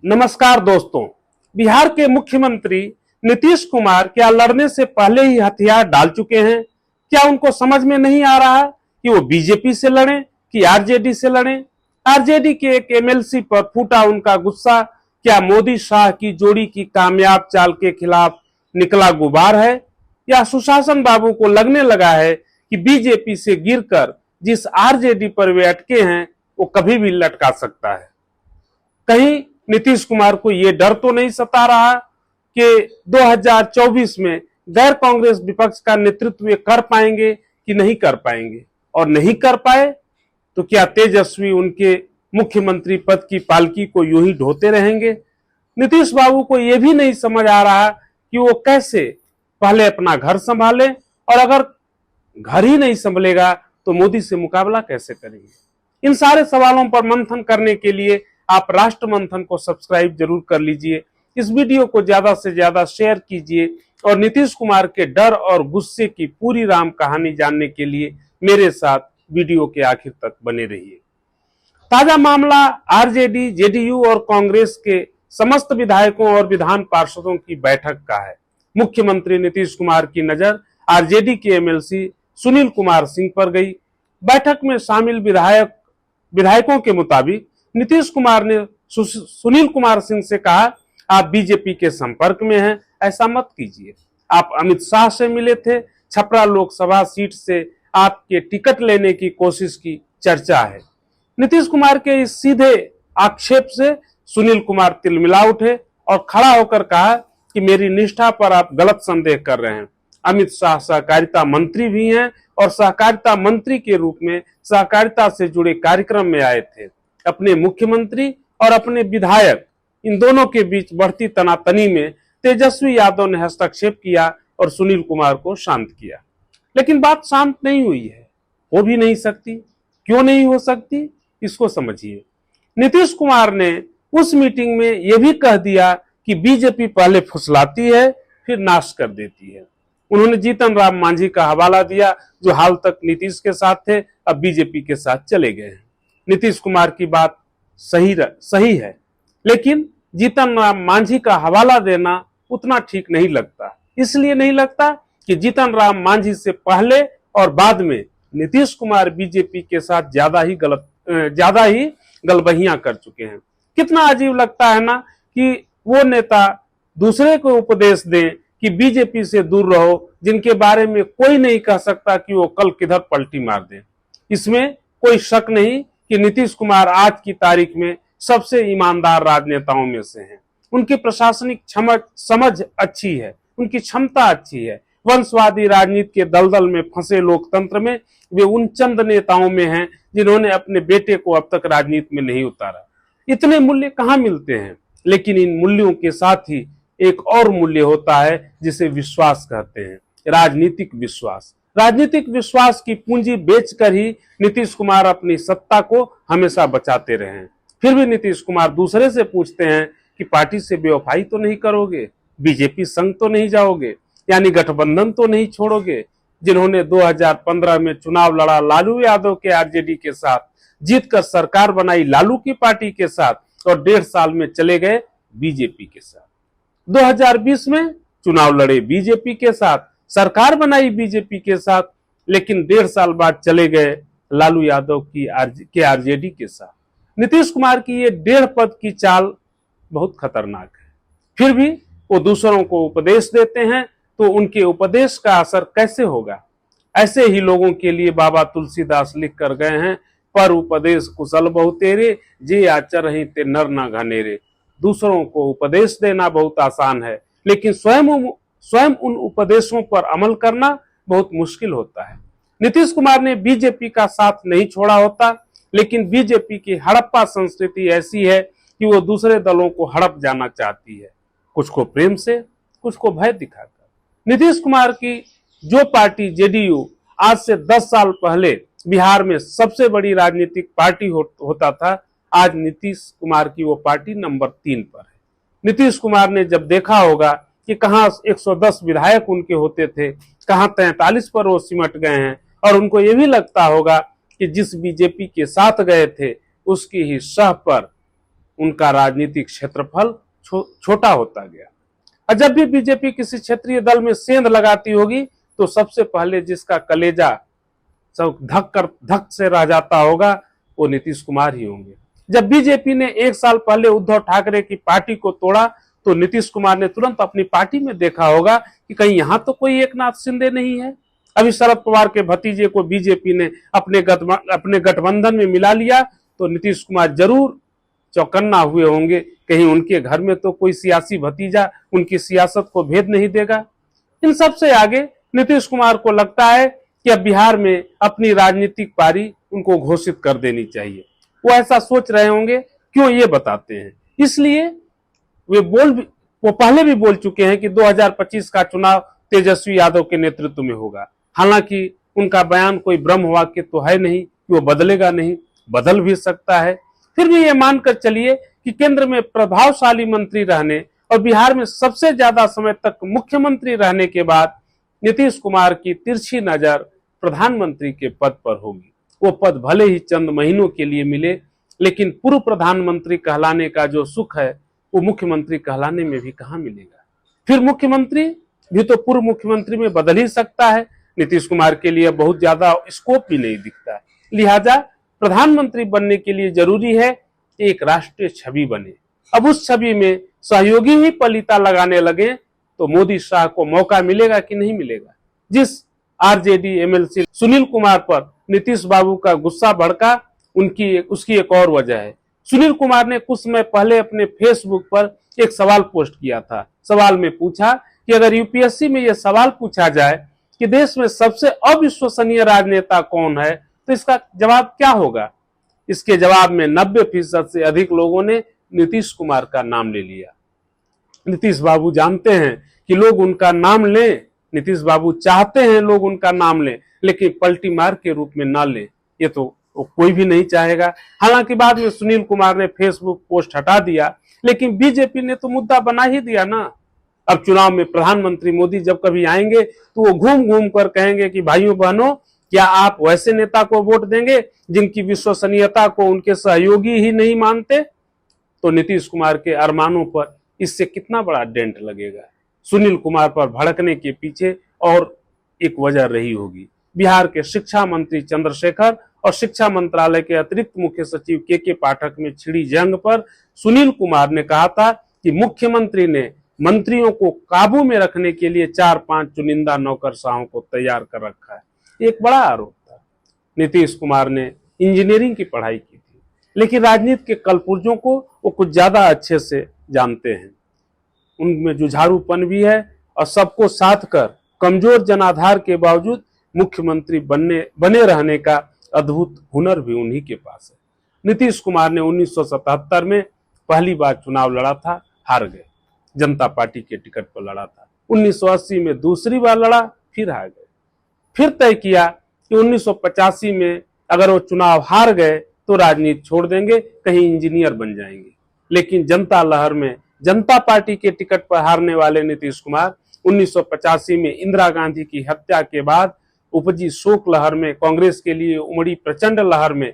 नमस्कार दोस्तों। बिहार के मुख्यमंत्री नीतीश कुमार क्या लड़ने से पहले ही हथियार डाल चुके हैं? क्या उनको समझ में नहीं आ रहा कि वो बीजेपी से लड़ें कि आरजेडी से लड़ें? आरजेडी के एक एमएलसी पर फूटा उनका गुस्सा क्या मोदी शाह की जोड़ी की कामयाब चाल के खिलाफ निकला गुबार है, या सुशासन बाबू को लगने लगा है कि बीजेपी से गिरकर जिस आरजेडी पर वे अटके हैं वो कभी भी लटका सकता है? कहीं नीतीश कुमार को यह डर तो नहीं सता रहा कि 2024 में गैर कांग्रेस विपक्ष का नेतृत्व कर पाएंगे कि नहीं कर पाएंगे, और नहीं कर पाए तो क्या तेजस्वी उनके मुख्यमंत्री पद की पालकी को यूं ही ढोते रहेंगे? नीतीश बाबू को यह भी नहीं समझ आ रहा कि वो कैसे पहले अपना घर संभाले, और अगर घर ही नहीं संभलेगा तो मोदी से मुकाबला कैसे करेंगे? इन सारे सवालों पर मंथन करने के लिए आप राष्ट्र मंथन को सब्सक्राइब जरूर कर लीजिए, इस वीडियो को ज्यादा से ज्यादा शेयर कीजिए और नीतीश कुमार के डर और गुस्से की पूरी राम कहानी जानने के लिए मेरे साथ वीडियो के आखिर तक बने रहिए। ताजा मामला आरजेडी, जेडीयू और कांग्रेस के समस्त विधायकों और विधान पार्षदों की बैठक का है। मुख्यमंत्री नीतीश कुमार की नजर आरजेडी के एमएलसी सुनील कुमार सिंह पर गई। बैठक में शामिल विधायकों के मुताबिक नीतीश कुमार ने सुनील कुमार सिंह से कहा, आप बीजेपी के संपर्क में हैं, ऐसा मत कीजिए। आप अमित शाह से मिले थे, छपरा लोकसभा सीट से आपके टिकट लेने की कोशिश की चर्चा है। नीतीश कुमार के इस सीधे आक्षेप से सुनील कुमार तिलमिला उठे और खड़ा होकर कहा कि मेरी निष्ठा पर आप गलत संदेह कर रहे हैं। अमित शाह सहकारिता मंत्री भी हैं और सहकारिता मंत्री के रूप में सहकारिता से जुड़े कार्यक्रम में आए थे। अपने मुख्यमंत्री और अपने विधायक इन दोनों के बीच बढ़ती तनातनी में तेजस्वी यादव ने हस्तक्षेप किया और सुनील कुमार को शांत किया। लेकिन बात शांत नहीं हुई है, हो भी नहीं सकती। क्यों नहीं हो सकती, इसको समझिए। नीतीश कुमार ने उस मीटिंग में यह भी कह दिया कि बीजेपी पहले फुसलाती है फिर नाश कर देती है। उन्होंने जीतन राम मांझी का हवाला दिया, जो हाल तक नीतीश के साथ थे, अब बीजेपी के साथ चले गए हैं। नीतीश कुमार की बात सही है, लेकिन जीतन राम मांझी का हवाला देना उतना ठीक नहीं लगता। इसलिए नहीं लगता कि जीतन राम मांझी से पहले और बाद में नीतीश कुमार बीजेपी के साथ ज्यादा ही गलबहियां कर चुके हैं। कितना अजीब लगता है ना कि वो नेता दूसरे को उपदेश दें कि बीजेपी से दूर रहो, जिनके बारे में कोई नहीं कह सकता कि वो कल किधर पलटी मार दें। इसमें कोई शक नहीं कि नीतीश कुमार आज की तारीख में सबसे ईमानदार राजनेताओं में से हैं। उनकी प्रशासनिक समझ अच्छी है, उनकी क्षमता अच्छी है। वंशवादी राजनीति के दलदल में फंसे लोकतंत्र में वे उन चंद नेताओं में हैं जिन्होंने अपने बेटे को अब तक राजनीति में नहीं उतारा। इतने मूल्य कहाँ मिलते हैं? लेकिन इन मूल्यों के साथ ही एक और मूल्य होता है जिसे विश्वास कहते हैं, राजनीतिक विश्वास। राजनीतिक विश्वास की पूंजी बेचकर ही नीतीश कुमार अपनी सत्ता को हमेशा बचाते रहे हैं। फिर भी नीतीश कुमार दूसरे से पूछते हैं कि पार्टी से बेवफाई तो नहीं करोगे, बीजेपी संग तो नहीं जाओगे, यानी गठबंधन तो नहीं छोड़ोगे? जिन्होंने 2015 में चुनाव लड़ा लालू यादव के आरजेडी के साथ, जीतकर सरकार बनाई लालू की पार्टी के साथ, और 1.5 साल में चले गए बीजेपी के साथ। 2020 में चुनाव लड़े बीजेपी के साथ, सरकार बनाई बीजेपी के साथ, लेकिन 1.5 साल बाद चले गए लालू यादव के आरजेडी के साथ। नीतीश कुमार की ये 1.5 पद की चाल बहुत खतरनाक है। फिर भी वो दूसरों को उपदेश देते हैं, तो उनके उपदेश का असर कैसे होगा? ऐसे ही लोगों के लिए बाबा तुलसीदास लिख कर गए हैं, पर उपदेश कुशल बहु तेरे, जे आचरहि ते नर न घनेरे। दूसरों को उपदेश देना बहुत आसान है, लेकिन स्वयं उन उपदेशों पर अमल करना बहुत मुश्किल होता है। नीतीश कुमार ने बीजेपी का साथ नहीं छोड़ा होता, लेकिन बीजेपी की हड़प्पा संस्कृति ऐसी है कि वो दूसरे दलों को हड़प जाना चाहती है, कुछ को प्रेम से, कुछ को भय दिखाकर। नीतीश कुमार की जो पार्टी जेडीयू आज से 10 साल पहले बिहार में सबसे बड़ी राजनीतिक पार्टी होता था, आज नीतीश कुमार की वो पार्टी नंबर 3 पर है। नीतीश कुमार ने जब देखा होगा कि कहां 110 विधायक उनके होते थे, कहां 43 पर वो सिमट गए हैं, और उनको ये भी लगता होगा कि जिस बीजेपी के साथ गए थे उसकी ही सह पर उनका राजनीतिक क्षेत्रफल छोटा होता गया। और जब भी बीजेपी किसी क्षेत्रीय दल में सेंध लगाती होगी तो सबसे पहले जिसका कलेजा सब धक से रह जाता होगा वो नीतीश कुमार ही होंगे। जब बीजेपी ने 1 साल पहले उद्धव ठाकरे की पार्टी को तोड़ा तो नीतीश कुमार ने तुरंत अपनी पार्टी में देखा होगा कि कहीं यहां तो कोई एकनाथ शिंदे नहीं है। अभी शरद पवार के भतीजे को बीजेपी ने अपने गठबंधन में मिला लिया तो नीतीश कुमार जरूर चौकन्ना हुए होंगे, कहीं उनके घर में तो कोई सियासी भतीजा उनकी सियासत को भेद नहीं देगा। इन सब से आगे नीतीश कुमार को लगता है कि अब बिहार में अपनी राजनीतिक पारी उनको घोषित कर देनी चाहिए। वो ऐसा सोच रहे होंगे, क्यों ये बताते हैं। इसलिए वो पहले भी बोल चुके हैं कि 2025 का चुनाव तेजस्वी यादव के नेतृत्व में होगा। हालांकि उनका बयान कोई ब्रह्म वाक्य तो है नहीं कि वो बदलेगा नहीं, बदल भी सकता है। फिर भी ये मानकर चलिए कि केंद्र में प्रभावशाली मंत्री रहने और बिहार में सबसे ज्यादा समय तक मुख्यमंत्री रहने के बाद नीतीश कुमार की तिरछी नजर प्रधानमंत्री के पद पर होगी। वो पद भले ही चंद महीनों के लिए मिले, लेकिन पूर्व प्रधानमंत्री कहलाने का जो सुख है वो मुख्यमंत्री कहलाने में भी कहां मिलेगा। फिर मुख्यमंत्री भी तो पूर्व मुख्यमंत्री में बदल ही सकता है। नीतीश कुमार के लिए बहुत ज्यादा स्कोप भी नहीं दिखता है। लिहाजा प्रधानमंत्री बनने के लिए जरूरी है कि एक राष्ट्रीय छवि बने। अब उस छवि में सहयोगी ही पलीता लगाने लगे तो मोदी शाह को मौका मिलेगा कि नहीं मिलेगा। जिस आरजेडी एमएलसी सुनील कुमार पर नीतीश बाबू का गुस्सा भड़का, उसकी एक और वजह है। सुनील कुमार ने कुछ समय पहले अपने फेसबुक पर एक सवाल पोस्ट किया था। सवाल में पूछा कि अगर यूपीएससी में यह सवाल पूछा जाए कि देश में सबसे अविश्वसनीय राजनेता कौन है तो इसका जवाब क्या होगा। इसके जवाब में 90% से अधिक लोगों ने नीतीश कुमार का नाम ले लिया। नीतीश बाबू जानते हैं कि लोग उनका नाम लें, नीतीश बाबू चाहते हैं लोग उनका नाम लें, लेकिन पलटी मार के रूप में ना लें, ये तो कोई भी नहीं चाहेगा। हालांकि बाद में सुनील कुमार ने फेसबुक पोस्ट हटा दिया, लेकिन बीजेपी ने तो मुद्दा बना ही दिया ना। अब चुनाव में प्रधानमंत्री मोदी जब कभी आएंगे तो वो घूम घूम कर कहेंगे कि भाइयों बहनों, क्या आप वैसे नेता को वोट देंगे जिनकी विश्वसनीयता को उनके सहयोगी ही नहीं मानते। तो नीतीश कुमार के अरमानों पर इससे कितना बड़ा डेंट लगेगा। सुनील कुमार पर भड़कने के पीछे और एक वजह रही होगी। बिहार के शिक्षा मंत्री चंद्रशेखर और शिक्षा मंत्रालय के अतिरिक्त मुख्य सचिव के पाठक में छिड़ी जंग पर सुनील कुमार ने कहा था कि मुख्यमंत्री ने मंत्रियों को काबू में रखने के लिए 4-5 चुनिंदा नौकरशाहों को तैयार कर रखा है। एक बड़ा आरोप था। नीतीश कुमार ने इंजीनियरिंग की पढ़ाई की थी, लेकिन राजनीति के कलपुर्जों को वो कुछ ज्यादा अच्छे से जानते हैं। उनमें जुझारूपन भी है और सबको साथ कर कमजोर जनाधार के बावजूद मुख्यमंत्री बने रहने का अद्भुत हुनर भी उन्हीं के पास है। नीतीश कुमार ने 1977 में पहली बार चुनाव लड़ा था, हार गए। जनता पार्टी के टिकट पर लड़ा था। 1980 में दूसरी बार लड़ा, फिर हार गए। फिर तय किया कि 1985 में अगर वो चुनाव हार गए तो राजनीति छोड़ देंगे, कहीं इंजीनियर बन जाएंगे। लेकिन जनता लहर में जनता पार्टी के टिकट पर हारने वाले नीतीश कुमार 1985 में इंदिरा गांधी की हत्या के बाद उपजी शोक लहर में कांग्रेस के लिए उमड़ी प्रचंड लहर में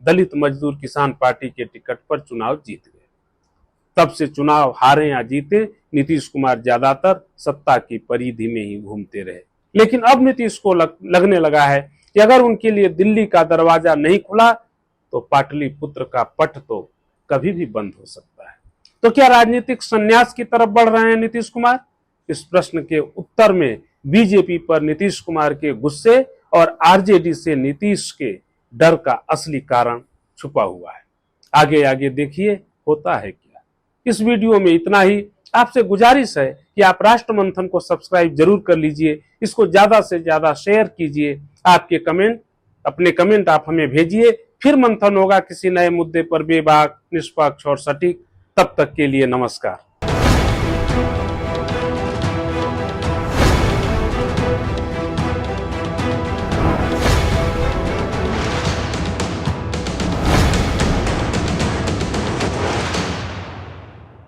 दलित मजदूर किसान पार्टी के टिकट पर चुनाव जीत गए। तब से चुनाव हारे या जीते, नीतीश कुमार ज्यादातर सत्ता की परिधि में ही घूमते रहे। लेकिन अब नीतीश को लगने लगा है कि अगर उनके लिए दिल्ली का दरवाजा नहीं खुला तो पाटलिपुत्र का पट तो कभी भी बंद हो सकता है। तो क्या राजनीतिक संन्यास की तरफ बढ़ रहे हैं नीतीश कुमार? इस प्रश्न के उत्तर में बीजेपी पर नीतीश कुमार के गुस्से और आरजेडी से नीतीश के डर का असली कारण छुपा हुआ है। आगे आगे देखिए होता है क्या। इस वीडियो में इतना ही। आपसे गुजारिश है कि आप राष्ट्र मंथन को सब्सक्राइब जरूर कर लीजिए, इसको ज्यादा से ज्यादा शेयर कीजिए। अपने कमेंट आप हमें भेजिए। फिर मंथन होगा किसी नए मुद्दे पर, बेबाक, निष्पक्ष और सटीक। तब तक के लिए नमस्कार।